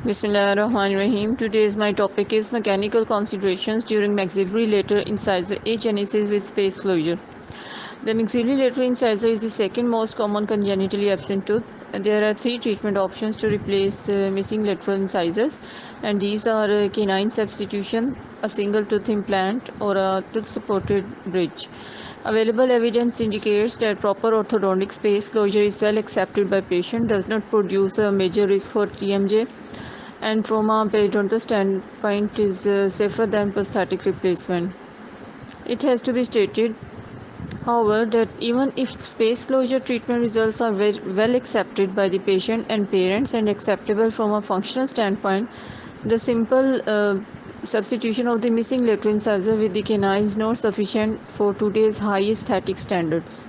Bismillahirrahmanirrahim. Today's my topic is mechanical considerations during maxillary lateral incisor agenesis with space closure. The maxillary lateral incisor is the second most common congenitally absent tooth. There are three treatment options to replace missing lateral incisors, and these are canine substitution, a single tooth implant, or a tooth supported bridge. Available evidence indicates that proper orthodontic space closure is well accepted by patient, does not produce a major risk for TMJ, and from a periodontal standpoint is safer than prosthetic replacement. It has to be stated, however, that even if space closure treatment results are very well accepted by the patient and parents and acceptable from a functional standpoint, the simple substitution of the missing lateral incisor with the canine is not sufficient for today's high aesthetic standards.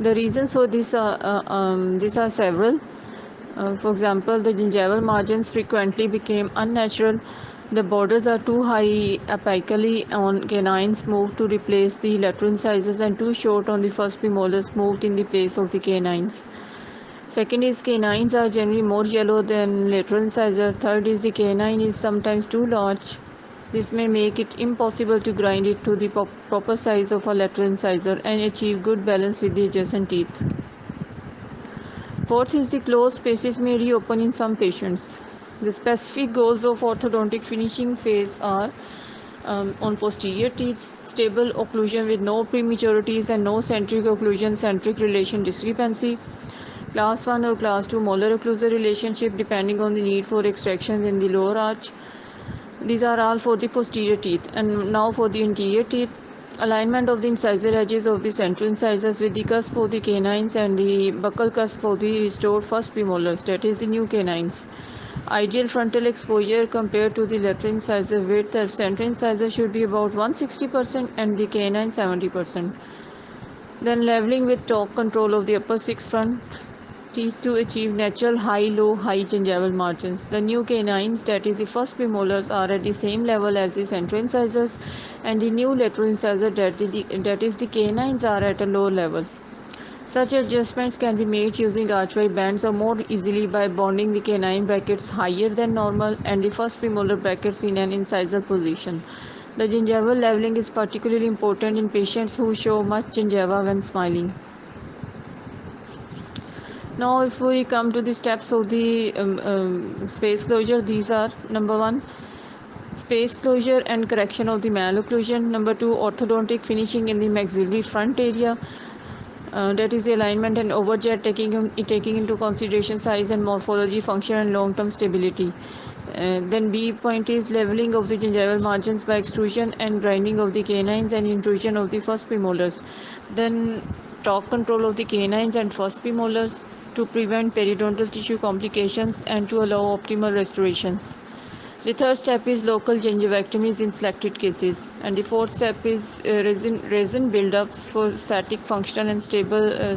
The reasons for these are several. For example, the gingival margins frequently became unnatural. The borders are too high apically on canines moved to replace the lateral incisors and too short on the first premolars moved in the place of the canines. Second is canines are generally more yellow than lateral incisor. Third is the canine is sometimes too large. This may make it impossible to grind it to the proper size of a lateral incisor and achieve good balance with the adjacent teeth. Fourth is the closed spaces may reopen in some patients. The specific goals of orthodontic finishing phase are on posterior teeth, stable occlusion with no prematurities and no centric occlusion centric relation discrepancy, class 1 or class 2 molar occlusal relationship depending on the need for extraction in the lower arch. These are all for the posterior teeth. And now for the anterior teeth, alignment of the incisor edges of the central incisors with the cusp of the canines and the buccal cusp of the restored first premolars, that is the new canines. Ideal frontal exposure compared to the lateral incisor width, the central incisor should be about 160% and the canine 70%. Then leveling with torque control of the upper six front teeth to achieve natural high gingival margins. The new canines, that is the first premolars, are at the same level as the central incisors, and the new lateral incisor, that is the canines, are at a lower level. Such adjustments can be made using archway bands or more easily by bonding the canine brackets higher than normal and the first premolar brackets in an incisal position. The gingival leveling is particularly important in patients who show much gingiva when smiling. Now, if we come to the steps of the space closure, these are: number one, space closure and correction of the malocclusion; number two, orthodontic finishing in the maxillary front area, that is the alignment and overjet, taking into consideration size and morphology, function and long-term stability. Then B point is leveling of the gingival margins by extrusion and grinding of the canines and intrusion of the first premolars. Then torque control of the canines and first premolars to prevent periodontal tissue complications and to allow optimal restorations. The third step is local gingivectomies in selected cases, and the fourth step is resin buildups for static, functional, and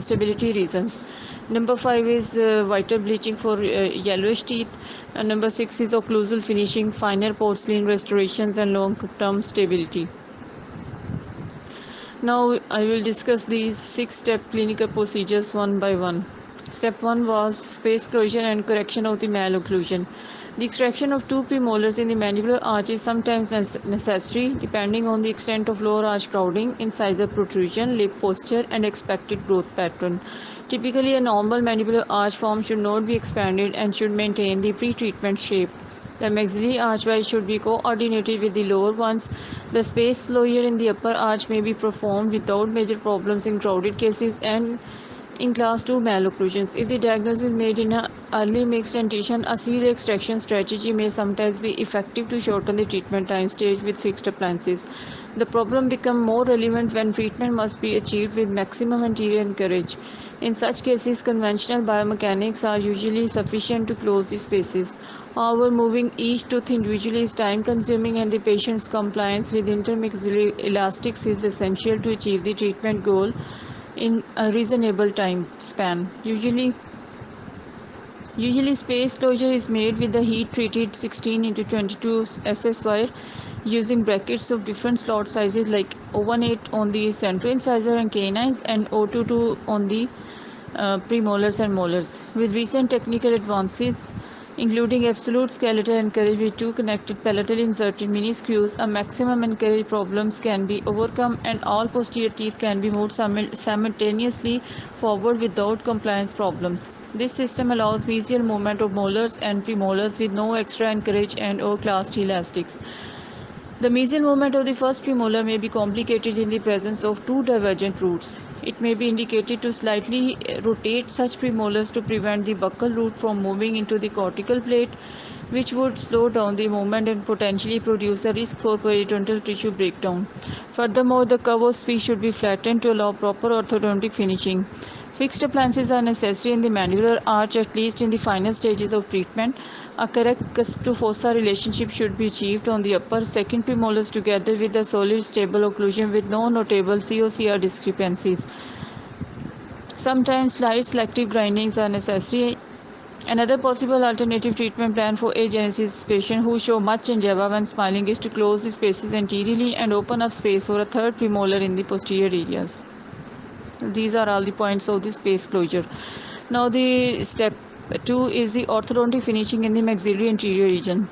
stability reasons. Number 5 is whiter bleaching for yellowish teeth, and number 6 is occlusal finishing, finer porcelain restorations, and long-term stability. Now I will discuss these 6-step clinical procedures one by one. Step 1 was space closure and correction of the malocclusion. The extraction of two premolars in the mandibular arch is sometimes necessary depending on the extent of lower arch crowding, incisor protrusion, lip posture, and expected growth pattern. Typically, a normal mandibular arch form should not be expanded and should maintain the pre-treatment shape. The maxillary archway should be coordinated with the lower ones. The space closure in the upper arch may be performed without major problems in crowded cases and in class 2 malocclusions. If the diagnosis is made in an early mixed dentition, a seed extraction strategy may sometimes be effective to shorten the treatment time stage with fixed appliances. The problem becomes more relevant when treatment must be achieved with maximum anterior courage. In such cases, conventional biomechanics are usually sufficient to close the spaces. However, moving each tooth individually is time consuming and the patient's compliance with intermaxillary elastics is essential to achieve the treatment goal in a reasonable time span. Usually space closure is made with the heat treated 16x22 SS wire using brackets of different slot sizes like O18 on the central incisor and canines and O22 on the premolars and molars. With recent technical advances, including absolute skeletal anchorage with two connected palatally inserted mini screws. A maximum anchorage problems can be overcome and all posterior teeth can be moved simultaneously forward without compliance problems. This system allows mesial movement of molars and premolars with no extra anchorage and or class T elastics. The mesial movement of the first premolar may be complicated in the presence of two divergent roots. It may be indicated to slightly rotate such premolars to prevent the buccal root from moving into the cortical plate, which would slow down the movement and potentially produce a risk for periodontal tissue breakdown. Furthermore, the curve of speech should be flattened to allow proper orthodontic finishing. Fixed appliances are necessary in the mandibular arch, at least in the final stages of treatment. A correct cusp to fossa relationship should be achieved on the upper second premolars together with a solid stable occlusion with no notable COCR discrepancies. Sometimes slight selective grindings are necessary. Another possible alternative treatment plan for agenesis patients who show much gingiva when smiling is to close the spaces anteriorly and open up space for a third premolar in the posterior areas. These are all the points of the space closure. Now the step 2 is the orthodontic finishing in the maxillary anterior region.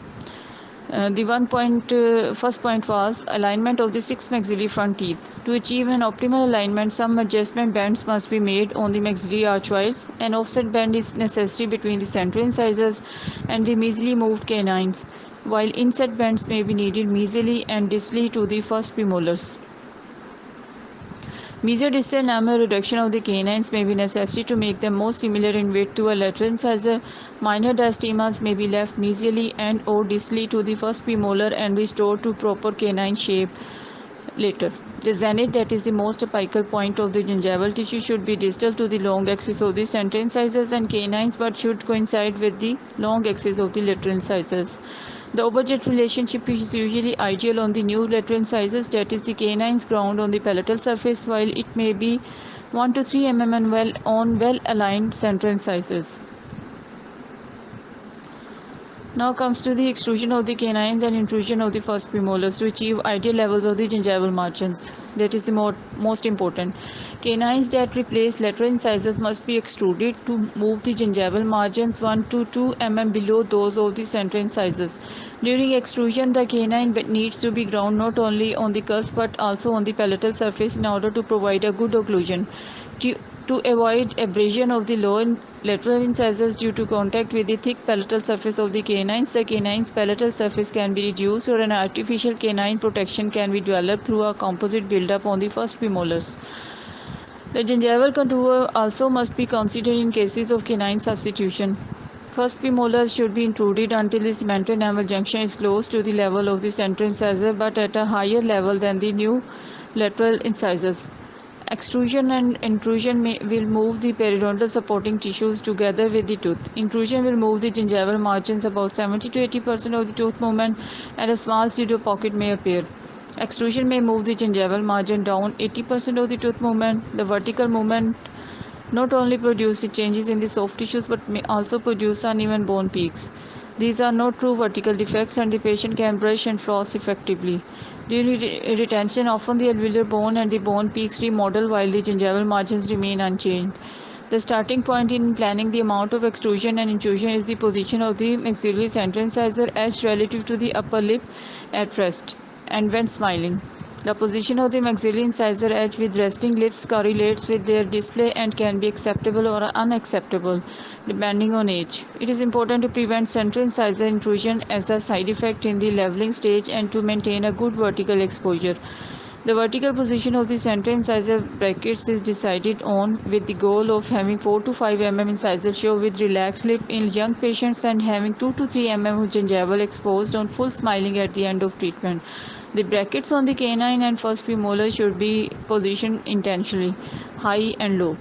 First point was alignment of the six maxillary front teeth. To achieve an optimal alignment, some adjustment bends must be made on the maxillary archways. An offset bend is necessary between the central incisors and the mesially moved canines, while inset bends may be needed mesially and distally to the first premolars. Mesodistal enamel reduction of the canines may be necessary to make them more similar in width to a lateral incisor. Minor diastemas may be left mesially and or distally to the first premolar and restored to proper canine shape later. The zenith, that is the most apical point of the gingival tissue, should be distal to the long axis of the central incisors and canines but should coincide with the long axis of the lateral incisors. The overjet relationship is usually ideal on the new lateral incisors, that is the canines ground on the palatal surface, while it may be 1 to 3 mm on well aligned central incisors. Now comes to the extrusion of the canines and intrusion of the first premolars to achieve ideal levels of the gingival margins. That is the most important. Canines that replace lateral incisors must be extruded to move the gingival margins 1 to 2 mm below those of the central incisors. During extrusion, the canine needs to be ground not only on the cusp but also on the palatal surface in order to provide a good occlusion. To avoid abrasion of the lower lateral incisors due to contact with the thick palatal surface of the canine's palatal surface can be reduced or an artificial canine protection can be developed through a composite buildup on the first premolars. The gingival contour also must be considered in cases of canine substitution. First premolars should be intruded until the cemento-enamel junction is close to the level of the central incisor but at a higher level than the new lateral incisors. Extrusion and intrusion will move the periodontal supporting tissues together with the tooth. Intrusion will move the gingival margins about 70 to 80% of the tooth movement and a small pseudo pocket may appear. Extrusion may move the gingival margin down 80% of the tooth movement. The vertical movement not only produces changes in the soft tissues but may also produce uneven bone peaks. These are not true vertical defects and the patient can brush and floss effectively. During retention, often the alveolar bone and the bone peaks remodel while the gingival margins remain unchanged. The starting point in planning the amount of extrusion and intrusion is the position of the maxillary central incisor edge relative to the upper lip at rest and when smiling. The position of the maxillary incisor edge with resting lips correlates with their display and can be acceptable or unacceptable depending on age. It is important to prevent central incisor intrusion as a side effect in the leveling stage and to maintain a good vertical exposure. The vertical position of the central incisor brackets is decided on with the goal of having 4 to 5 mm incisor show with relaxed lip in young patients and having 2 to 3 mm gingival exposed on full smiling at the end of treatment. The brackets on the canine and first premolar should be positioned intentionally, high and low,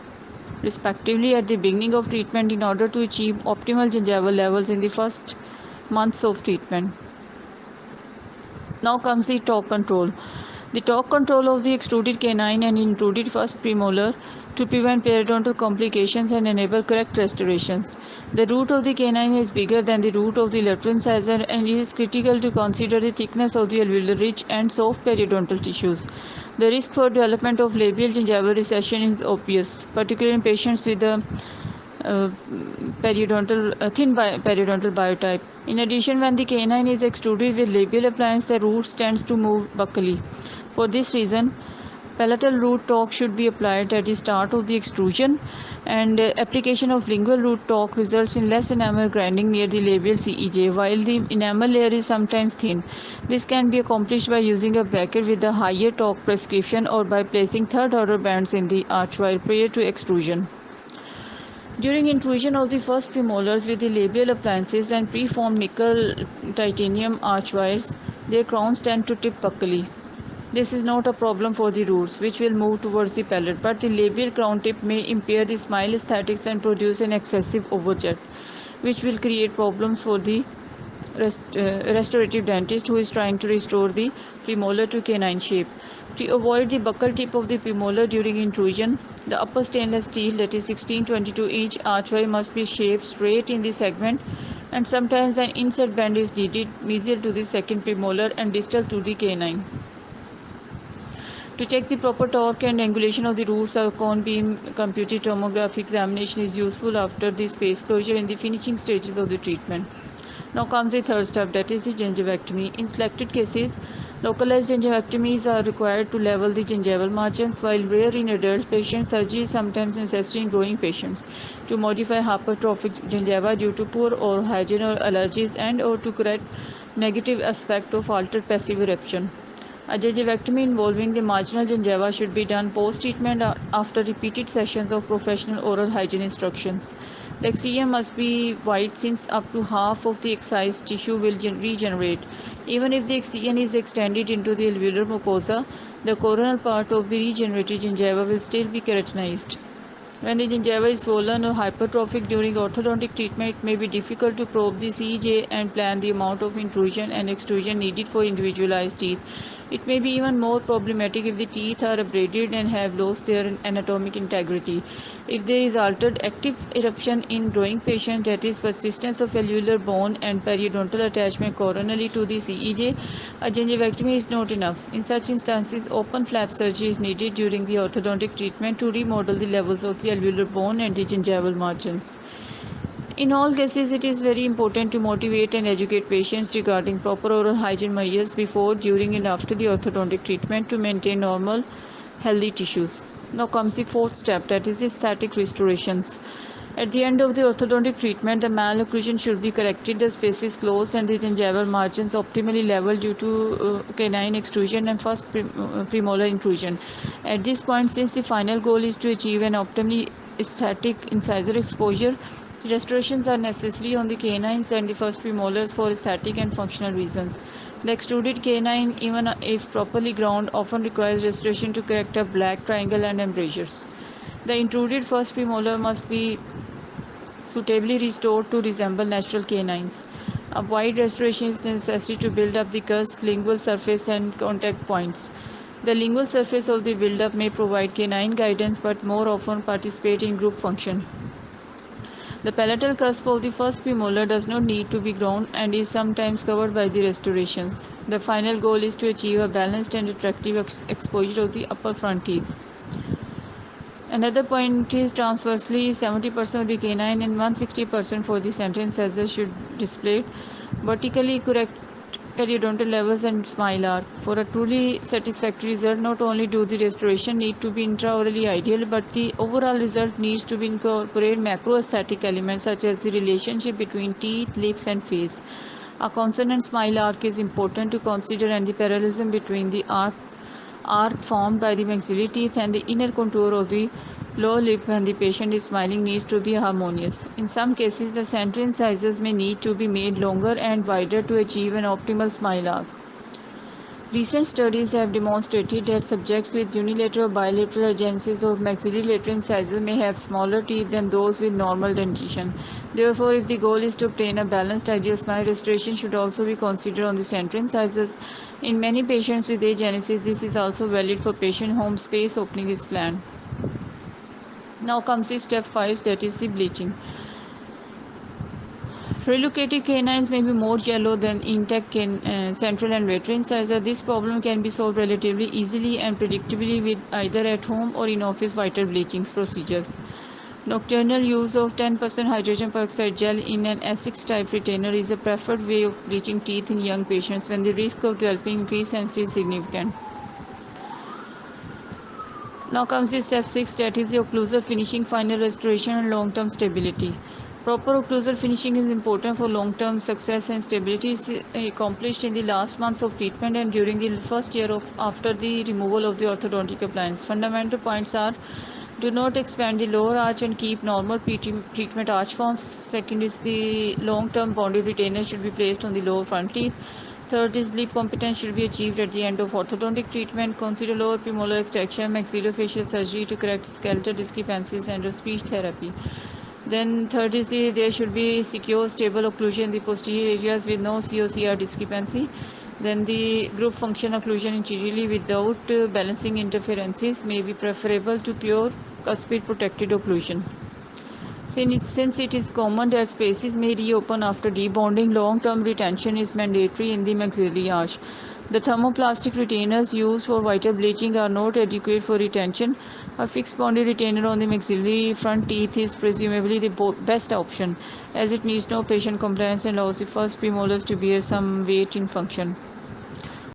respectively at the beginning of treatment in order to achieve optimal gingival levels in the first months of treatment. Now comes the torque control. The torque control of the extruded canine and intruded first premolar to prevent periodontal complications and enable correct restorations. The root of the canine is bigger than the root of the lateral incisor and it is critical to consider the thickness of the alveolar ridge and soft periodontal tissues. The risk for development of labial gingival recession is obvious, particularly in patients with a uh, periodontal biotype. In addition, when the canine is extruded with labial appliance, the root tends to move buccally. For this reason, palatal root torque should be applied at the start of the extrusion, and application of lingual root torque results in less enamel grinding near the labial CEJ, while the enamel layer is sometimes thin. This can be accomplished by using a bracket with a higher torque prescription or by placing third order bands in the archwire prior to extrusion. During intrusion of the first premolars with the labial appliances and preformed nickel titanium archwires, their crowns tend to tip buccally. This is not a problem for the roots, which will move towards the palate, but the labial crown tip may impair the smile aesthetics and produce an excessive overjet, which will create problems for the restorative dentist who is trying to restore the premolar to canine shape. To avoid the buccal tip of the premolar during intrusion, the upper stainless steel, that is 16-22-inch archway, must be shaped straight in the segment, and sometimes an inset bend is needed mesial to the second premolar and distal to the canine. To check the proper torque and angulation of the roots, a cone beam computed tomography examination is useful after the space closure in the finishing stages of the treatment. Now comes the third step, that is the gingivectomy. In selected cases, localized gingivectomies are required to level the gingival margins, while rare in adult patients, surgery is sometimes necessary in growing patients to modify hypertrophic gingiva due to poor oral hygiene or allergies, and or to correct negative aspect of altered passive eruption. A gingivectomy involving the marginal gingiva should be done post-treatment after repeated sessions of professional oral hygiene instructions. The excision must be wide, since up to half of the excised tissue will regenerate. Even if the excision is extended into the alveolar mucosa, the coronal part of the regenerated gingiva will still be keratinized. When the gingiva is swollen or hypertrophic during orthodontic treatment, it may be difficult to probe the CEJ and plan the amount of intrusion and extrusion needed for individualized teeth. It may be even more problematic if the teeth are abraded and have lost their anatomic integrity. If there is altered active eruption in growing patients, that is persistence of alveolar bone and periodontal attachment coronally to the CEJ, a gingivectomy is not enough. In such instances, open flap surgery is needed during the orthodontic treatment to remodel the levels of the alveolar bone and the gingival margins. In all cases, it is very important to motivate and educate patients regarding proper oral hygiene measures before, during, and after the orthodontic treatment to maintain normal, healthy tissues. Now comes the fourth step, that is aesthetic restorations. At the end of the orthodontic treatment, the malocclusion should be corrected, the spaces closed, and the gingival margins optimally leveled due to canine extrusion and first premolar intrusion. At this point, since the final goal is to achieve an optimally aesthetic incisor exposure, restorations are necessary on the canines and the first premolars for aesthetic and functional reasons. The extruded canine, even if properly ground, often requires restoration to correct a black triangle and embrasures. The intruded first premolar must be suitably restored to resemble natural canines. A wide restoration is necessary to build up the cusp, lingual surface, and contact points. The lingual surface of the build-up may provide canine guidance, but more often participate in group function. The palatal cusp of the first premolar does not need to be grown and is sometimes covered by the restorations. The final goal is to achieve a balanced and attractive exposure of the upper front teeth. Another point is transversely 70% of the canine and 160% for the central incisors should display vertically correct periodontal levels and smile arc. For a truly satisfactory result, not only do the restoration need to be intraorally ideal, but the overall result needs to be incorporate macro aesthetic elements such as the relationship between teeth, lips, and face. A consonant smile arc is important to consider, and the parallelism between the arc formed by the maxillary teeth and the inner contour of the lower lip when the patient is smiling needs to be harmonious. In some cases, the central incisors may need to be made longer and wider to achieve an optimal smile arc. Recent studies have demonstrated that subjects with unilateral or bilateral agenesis of maxillary lateral incisors may have smaller teeth than those with normal dentition. Therefore, if the goal is to obtain a balanced ideal smile, restoration should also be considered on the central incisors. In many patients with agenesis, this is also valid for patient whom space opening is planned. Now comes the step 5, that is the bleaching. Relocated canines may be more yellow than intact central and lateral incisor. This problem can be solved relatively easily and predictably with either at home or in office whiter bleaching procedures. Nocturnal use of 10% hydrogen peroxide gel in an Essex type retainer is a preferred way of bleaching teeth in young patients when the risk of developing increased sensory is significant. Now comes the step 6, that is the occlusal finishing, final restoration and long-term stability. Proper occlusal finishing is important for long-term success, and stability is accomplished in the last months of treatment and during the first year of after the removal of the orthodontic appliance. Fundamental points are: do not expand the lower arch and keep normal treatment arch forms. Second is the long-term bonded retainer should be placed on the lower front teeth. Third is lip competence should be achieved at the end of orthodontic treatment. Consider lower premolar extraction, maxillofacial surgery to correct skeletal discrepancies, and speech therapy. Then third is there should be secure stable occlusion in the posterior areas with no COCR discrepancy. Then the group function occlusion interiorly without balancing interferences may be preferable to pure cuspid protected occlusion. Since it is common that spaces may reopen after debonding, long-term retention is mandatory in the maxillary arch. The thermoplastic retainers used for vital bleaching are not adequate for retention. A fixed bonded retainer on the maxillary front teeth is presumably the best option, as it needs no patient compliance and allows the first premolars to bear some weight in function.